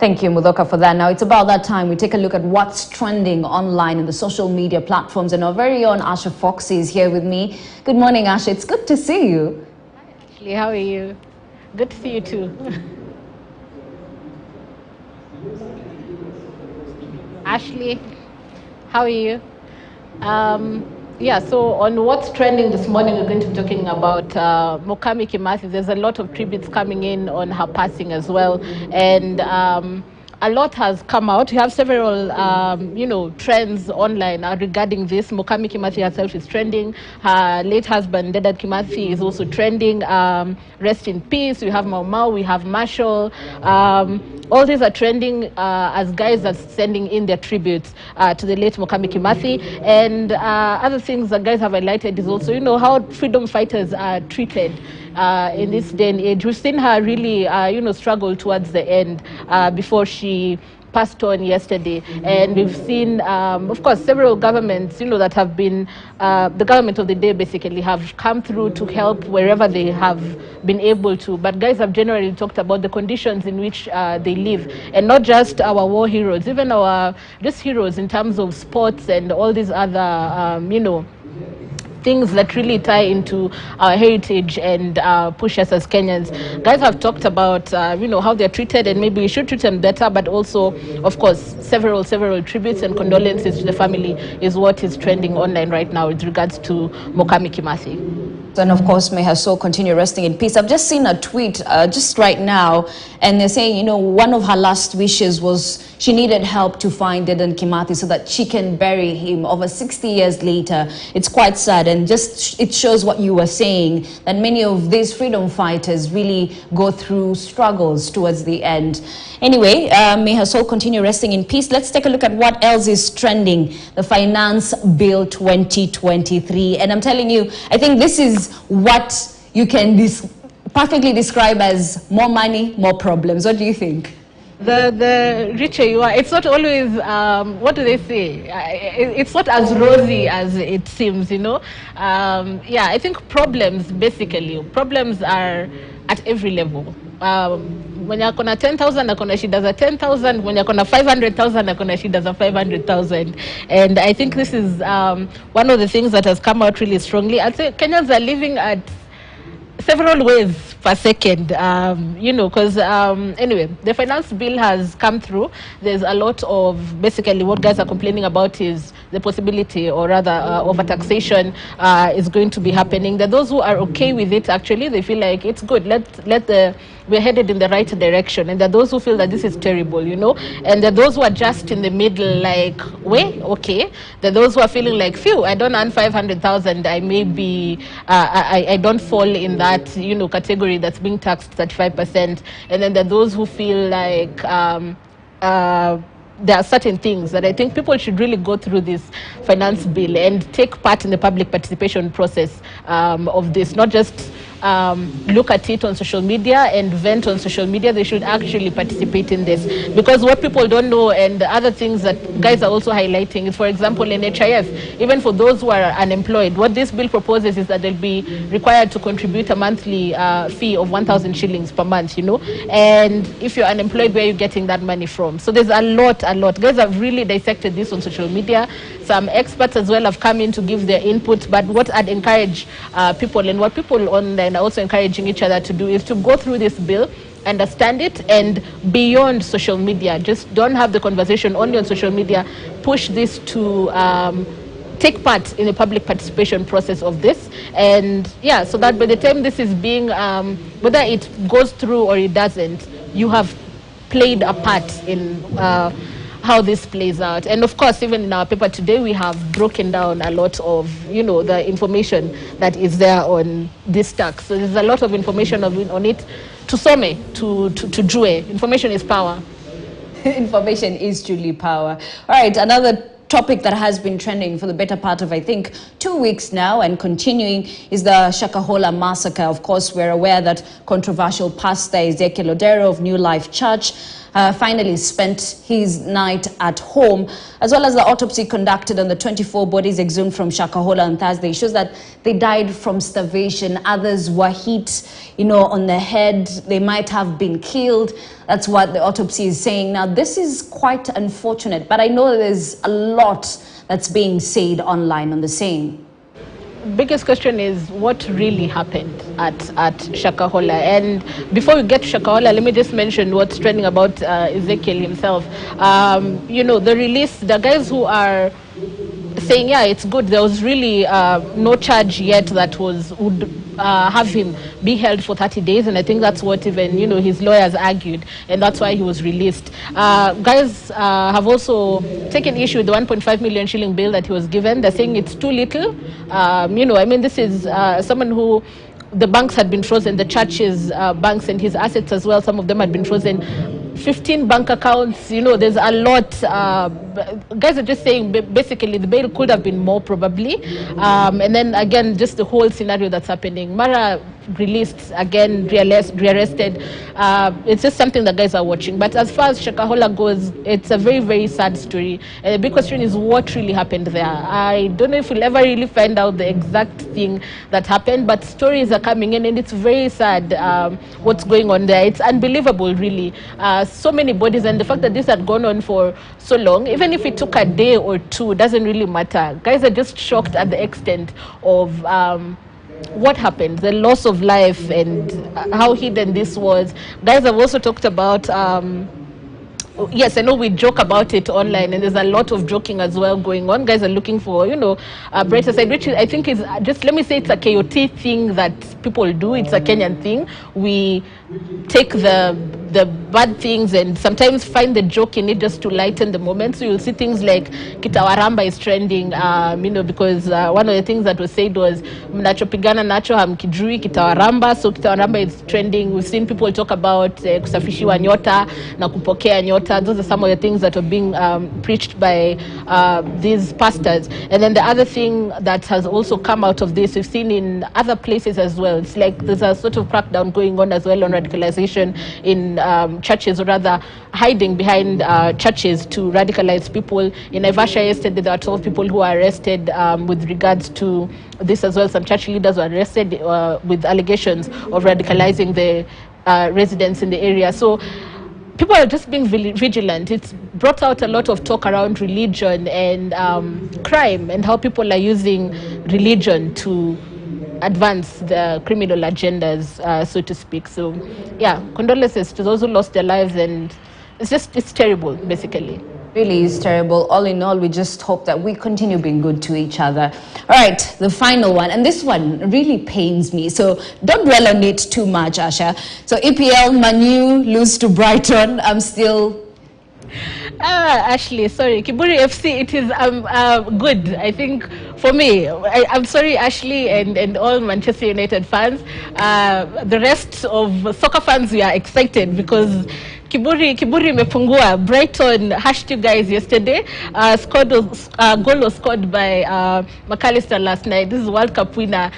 Thank you, Mudoka, for that. Now, it's about that time we take a look at what's trending online in the social media platforms. And our very own Asha Foxy is here with me. Good morning, Asha. It's good to see you. Hi, Ashley. How are you? Good to see you, too. Ashley, how are you? Yeah, so on what's trending this morning, we're going to be talking about Mukami Kimathi. There's a lot of tributes coming in on her passing as well. And a lot has come out. We have several, trends online regarding this. Mukami Kimathi herself is trending. Her late husband, Dedan Kimathi, is also trending. Rest in peace. We have Mau Mau, we have Marshall. All these are trending as guys are sending in their tributes to the late Mukami Kimathi. And other things that guys have highlighted is also, how freedom fighters are treated in this day and age. We've seen her really, struggle towards the end before she passed on yesterday. And we've seen, of course, several governments, that have been, the government of the day basically have come through to help wherever they have been able to. But guys have generally talked about the conditions in which they live. And not just our war heroes, even our just heroes in terms of sports and all these other, things that really tie into our heritage and push us as Kenyans. Guys have talked about, how they're treated, and maybe we should treat them better, but also, of course, several tributes and condolences to the family is what is trending online right now with regards to Mukami Kimathi. And of course, may her soul continue resting in peace. I've just seen a tweet just right now, and they're saying, one of her last wishes was she needed help to find Dedan Kimathi so that she can bury him over 60 years later. It's quite sad, and just it shows what you were saying, that many of these freedom fighters really go through struggles towards the end. Anyway, may her soul continue resting in peace. Let's take a look at what else is trending. The Finance Bill 2023. And I'm telling you, I think this is what you can perfectly describe as more money, more problems. What do you think? The richer you are, it's not always, what do they say? It's not as rosy as it seems, Yeah, I think problems are at every level. When you're going to 10,000, she does a 10,000. When you're going to 500,000, she does a 500,000. And I think this is one of the things that has come out really strongly. I'd say Kenyans are living at several ways per second, because anyway, the finance bill has come through. There's a lot of, basically what guys are complaining about is the possibility, or rather overtaxation is going to be happening. There are those who are okay with it. Actually, they feel like it's good. We're headed in the right direction. And there are those who feel that this is terrible, And there are those who are just in the middle, like, okay. There are those who are feeling like, phew, I don't earn 500,000. I may be, I don't fall in that, category that's being taxed 35%. And then there are those who feel like, there are certain things that I think people should really go through this finance bill and take part in the public participation process of this, not just look at it on social media and vent on social media. They should actually participate in this, because what people don't know, and other things that guys are also highlighting is, for example, in HIF, even for those who are unemployed, what this bill proposes is that they'll be required to contribute a monthly fee of 1,000 shillings per month, and if you're unemployed, where are you getting that money from? So there's a lot. Guys have really dissected this on social media. Some experts as well have come in to give their input, but what I'd encourage people, and what people online are also encouraging each other to do, is to go through this bill, understand it, and beyond social media. Just don't have the conversation only on social media. Push this to take part in the public participation process of this. And yeah, so that by the time this is being, whether it goes through or it doesn't, you have played a part in how this plays out. And of course, even in our paper today, we have broken down a lot of, the information that is there on this tax. So there's a lot of information on it. To some, to Jue, information is power. Information is truly power. All right, another topic that has been trending for the better part of, I think, 2 weeks now and continuing is the Shakahola Massacre. Of course, we're aware that controversial pastor Ezekiel Odero of New Life Church finally spent his night at home, as well as the autopsy conducted on the 24 bodies exhumed from Shakahola on Thursday shows that they died from starvation. Others were hit, on the head. They might have been killed. That's what the autopsy is saying. Now, this is quite unfortunate, but I know there's a lot that's being said online on the same. Biggest question is what really happened at Shakahola. And before we get to Shakahola, let me just mention what's trending about Ezekiel himself. The release, the guys who are saying, yeah, it's good. There was really no charge yet that would have him be held for 30 days. And I think that's what even, his lawyers argued. And that's why he was released. Guys have also taken issue with the 1.5 million shilling bail that he was given. They're saying it's too little. This is someone who the banks had been frozen, the church's banks and his assets as well. Some of them had been frozen. 15 bank accounts, there's a lot. Guys are just saying basically the bail could have been more probably. And then again, just the whole scenario that's happening. Mara released, again rearrested. It's just something that guys are watching. But as far as Shakahola goes, it's a very, very sad story. And the big question is what really happened there. I don't know if we'll ever really find out the exact thing that happened, but stories are coming in and it's very sad what's going on there. It's unbelievable, really. So many bodies, and the fact that this had gone on for so long, even if it took a day or two, doesn't really matter. Guys are just shocked at the extent of what happened, the loss of life, and how hidden this was. Guys have also talked about yes, I know we joke about it online, and there's a lot of joking as well going on. Guys are looking for, a brighter side, which I think is just, let me say, it's a KOT thing that people do. It's a Kenyan thing. We take the bad things and sometimes find the joke in it just to lighten the moment. So you'll see things like Kitawaramba is trending, because one of the things that was said was mnachopigana nacho hamkijui Kitawaramba. So Kitawaramba is trending. We've seen people talk about kusafishiwa nyota na kupokea nyota. Those are some of the things that are being preached by these pastors. And then the other thing that has also come out of this, we've seen in other places as well. It's like there's a sort of crackdown going on as well on radicalization in churches, or rather hiding behind churches to radicalize people. In Naivasha yesterday, there were 12 people who were arrested with regards to this as well. Some church leaders were arrested with allegations of radicalizing the residents in the area. So people are just being vigilant. It's brought out a lot of talk around religion and crime, and how people are using religion to advance the criminal agendas, so to speak. So, yeah, condolences to those who lost their lives, and it's terrible, basically. Really is terrible. All in all, we just hope that we continue being good to each other. All right, the final one, and this one really pains me, so don't dwell on it too much, Asha. So EPL, Manu lose to Brighton. I'm still... Ashley, sorry, Kiburi FC, it is good, I think, for me. I'm sorry, Ashley, and all Manchester United fans. The rest of soccer fans, we are excited because Kiburi imepungua. Brighton hashed you guys yesterday. Goal was scored by McAllister last night. This is World Cup winner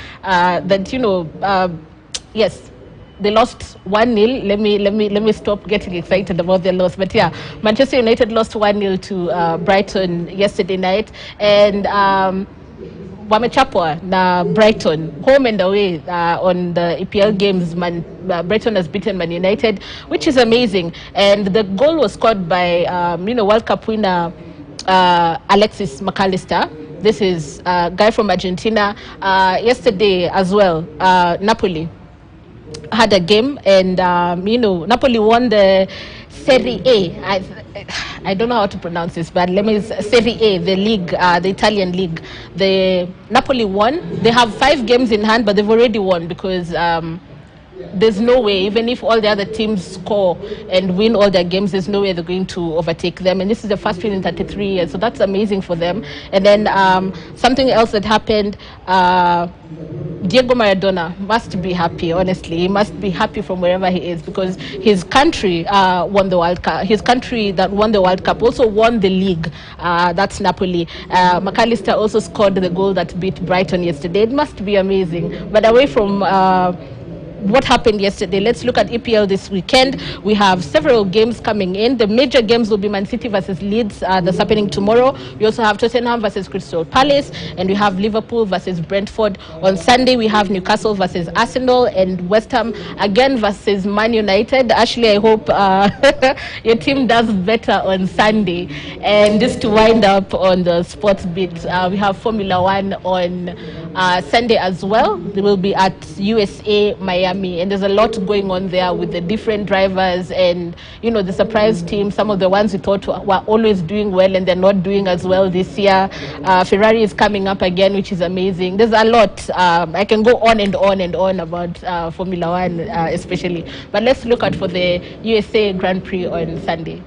yes. They lost 1-0. Let me stop getting excited about their loss. But yeah, Manchester United lost 1-0 to Brighton yesterday night, and wamechapwa na Brighton home and away on the EPL games. Brighton has beaten Man United, which is amazing. And the goal was scored by World Cup winner Alexis McAllister. This is a guy from Argentina. Yesterday as well, Napoli had a game, and Napoli won the Serie A. I don't know how to pronounce this, but let me Serie A, the league, the Italian league. The Napoli won. They have 5 games in hand, but they've already won because there's no way, even if all the other teams score and win all their games, there's no way they're going to overtake them. And this is the first win in 33 years, so that's amazing for them. And then something else that happened, Diego Maradona must be happy, honestly. He must be happy from wherever he is, because his country won the World Cup. His country that won the World Cup also won the league. That's Napoli. McAllister also scored the goal that beat Brighton yesterday. It must be amazing. But away from what happened yesterday. Let's look at EPL this weekend. We have several games coming in. The major games will be Man City versus Leeds. That's happening tomorrow. We also have Tottenham versus Crystal Palace, and we have Liverpool versus Brentford. On Sunday, we have Newcastle versus Arsenal, and West Ham again versus Man United. Ashley, I hope your team does better on Sunday. And just to wind up on the sports bit, we have Formula One on Sunday as well. They will be at USA Miami, and there's a lot going on there with the different drivers and, you know, the surprise team. Some of the ones we thought were always doing well and they're not doing as well this year. Ferrari is coming up again, which is amazing. There's a lot. I can go on and on and on about Formula One especially, but let's look out for the USA Grand Prix on Sunday.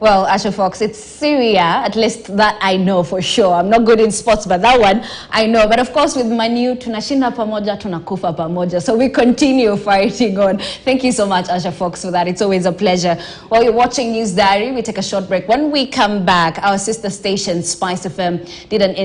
Well, Asha Fox, it's Syria, at least that I know for sure. I'm not good in sports, but that one I know. But of course, with Manu, tunashinda pamoja, tunakufa pamoja. So we continue fighting on. Thank you so much, Asha Fox, for that. It's always a pleasure. While you're watching News Diary, we take a short break. When we come back, our sister station, Spice FM, did an interview.